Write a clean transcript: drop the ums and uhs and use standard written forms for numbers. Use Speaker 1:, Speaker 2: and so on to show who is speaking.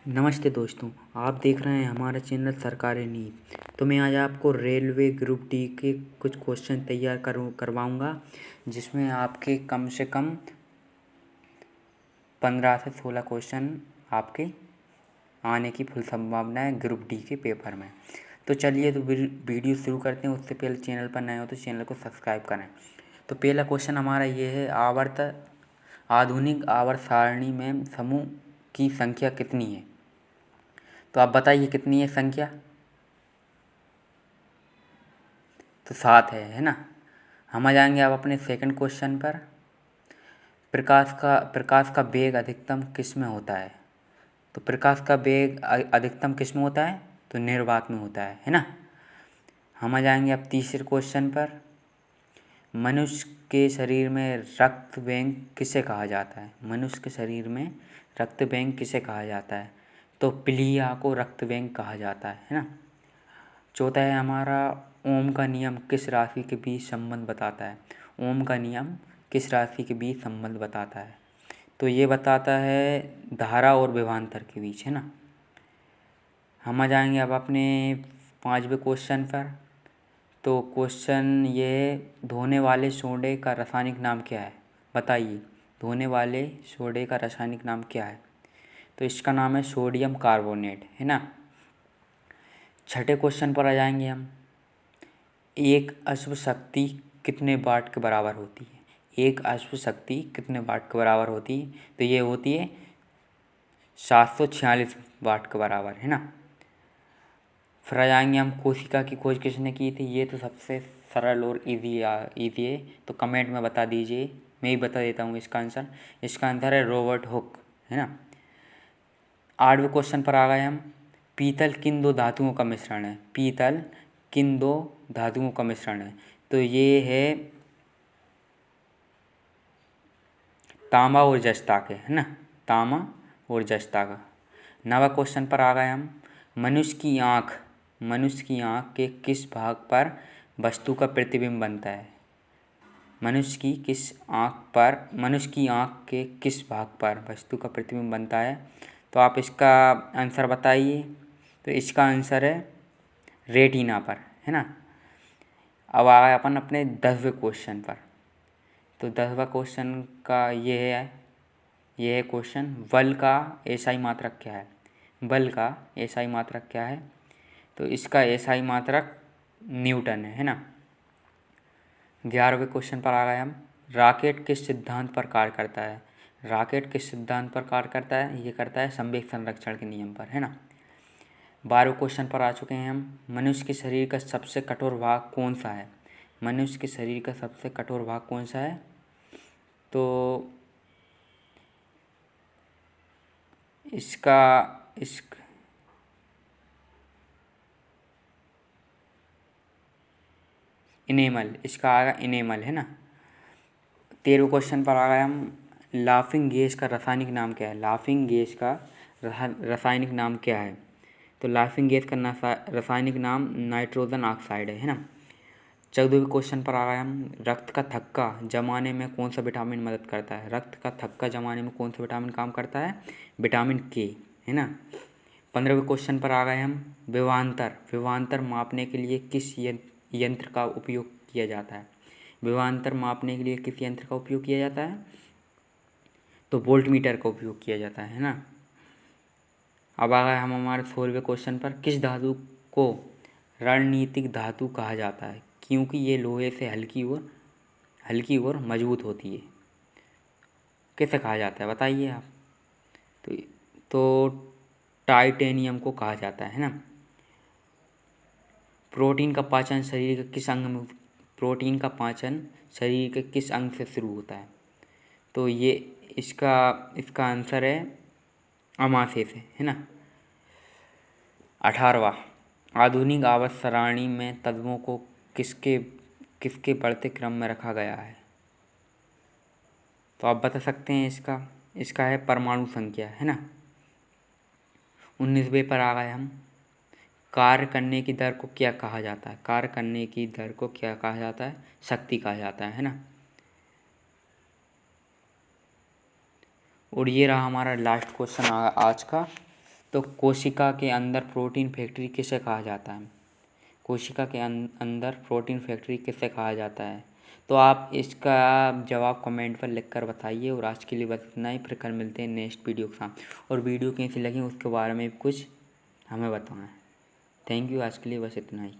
Speaker 1: नमस्ते दोस्तों, आप देख रहे हैं हमारा चैनल सरकारी नीति। तो मैं आज आपको रेलवे ग्रुप डी के कुछ क्वेश्चन तैयार करवाऊंगा, जिसमें आपके कम से कम 15 से 16 क्वेश्चन आपके आने की फुल संभावना है ग्रुप डी के पेपर में। तो चलिए वीडियो शुरू करते हैं। उससे पहले चैनल पर नए हो तो चैनल को सब्सक्राइब करें। तो पहला क्वेश्चन हमारा ये है, आधुनिक आवर्त सारणी में समूह की संख्या कितनी है? तो आप बताइए कितनी है संख्या? तो 7 है ना। हम आ जाएंगे अब अपने सेकंड क्वेश्चन पर। प्रकाश का वेग अधिकतम किस में होता है? तो प्रकाश का वेग अधिकतम किस में होता है? तो निर्वात में होता है ना। हम आ जाएंगे अब तीसरे क्वेश्चन पर। मनुष्य के शरीर में रक्त बैंक किसे कहा जाता है? मनुष्य के शरीर में रक्त बैंक किसे कहा जाता है? तो प्लीहा को रक्त बैंक कहा जाता है ना। चौथा है हमारा, ओम का नियम किस राशि के बीच संबंध बताता है? ओम का नियम किस राशि के बीच संबंध बताता है? तो ये बताता है धारा और विभवांतर के बीच, है ना। हम आ जाएंगे अब अपने 5वें क्वेश्चन पर। तो क्वेश्चन ये है, धोने वाले सोडे का रासायनिक नाम क्या है? बताइए, धोने वाले सोडे का रासायनिक नाम क्या है? तो इसका नाम है सोडियम कार्बोनेट, है ना। छठे क्वेश्चन पर आ जाएंगे हम। एक अश्व शक्ति कितने वाट के बराबर होती है? एक अश्व शक्ति कितने वाट के बराबर होती है? तो ये होती है 746 वाट के बराबर, है ना। फिर आ जाएंगे हम, कोशिका की खोज किसने की थी? ये तो सबसे सरल और इजी है, तो कमेंट में बता दीजिए। मैं ही बता देता हूँ इसका आंसर। इसका आंसर है रॉबर्ट हुक, है ना। 8वें क्वेश्चन पर आ गए हम। पीतल किन दो धातुओं का मिश्रण है? पीतल किन दो धातुओं का मिश्रण है? तो ये है तांबा और जस्ता के, है ना। तांबा और जस्ता का। 9वां क्वेश्चन पर आ गए हम। मनुष्य की आँख के किस भाग पर वस्तु का प्रतिबिंब बनता है? मनुष्य की आँख के किस भाग पर वस्तु का प्रतिबिंब बनता है? तो आप इसका आंसर बताइए। तो इसका आंसर है रेटिना पर, है ना। अब आ गए अपन अपने 10वें क्वेश्चन पर। तो 10वां क्वेश्चन का ये है क्वेश्चन, बल का एसआई मात्रक क्या है? बल का एसआई मात्रक क्या है? तो इसका एसआई मात्रक न्यूटन है ना। 11वें क्वेश्चन पर आ गए हम। रॉकेट किस सिद्धांत पर कार्य करता है? रॉकेट किस सिद्धांत पर कार्य करता है? ये करता है संवेग संरक्षण के नियम पर, है ना। 12वें क्वेश्चन पर आ चुके हैं हम। मनुष्य के शरीर का सबसे कठोर भाग कौन सा है? मनुष्य के शरीर का सबसे कठोर भाग कौन सा है? तो इसका इनेमल, इसका आएगा इनेमल, है ना। 13वें क्वेश्चन पर आ गए हम। लाफिंग गैस का रासायनिक नाम क्या है? लाफिंग गैस का रासायनिक नाम क्या है? तो लाफिंग गैस का रासायनिक नाम नाइट्रोजन ऑक्साइड है ना। 14वें क्वेश्चन पर आ गए हम। रक्त का थक्का जमाने में कौन सा विटामिन मदद करता है? रक्त का थक्का जमाने में कौन सा विटामिन काम करता है? विटामिन के, है ना। 15वें क्वेश्चन पर आ गए हम। विभवांतर मापने के लिए किस यंत्र का उपयोग किया जाता है? विभवांतर मापने के लिए किस यंत्र का उपयोग किया जाता है? तो वोल्टमीटर का उपयोग किया जाता है ना। अब आ गए हम हमारे 16वें क्वेश्चन पर। किस धातु को रणनीतिक धातु कहा जाता है? क्योंकि ये लोहे से हल्की और मजबूत होती है। कैसे कहा जाता है बताइए आप। तो टाइटेनियम को कहा जाता है ना। प्रोटीन का पाचन शरीर के किस अंग से शुरू होता है? तो ये इसका आंसर है अमाशय से, है ना। 18वां, आधुनिक आवर्त सारणी में तत्वों को किसके बढ़ते क्रम में रखा गया है? तो आप बता सकते हैं इसका है परमाणु संख्या, है ना। 19वें पर आ गए हम। कार्य करने की दर को क्या कहा जाता है? कार्य करने की दर को क्या कहा जाता है? शक्ति कहा जाता है ना। और ये रहा हमारा लास्ट क्वेश्चन आज का। तो कोशिका के अंदर प्रोटीन फैक्ट्री किसे कहा जाता है? कोशिका के अंदर प्रोटीन फैक्ट्री किसे कहा जाता है? तो आप इसका जवाब कमेंट पर लिख कर बताइए। और आज के लिए बस इतना ही, फिर कल मिलते हैं नेक्स्ट वीडियो के साथ। और वीडियो कैसी लगी उसके बारे में कुछ हमें बताना है। थैंक यू, आज के लिए बस इतना ही।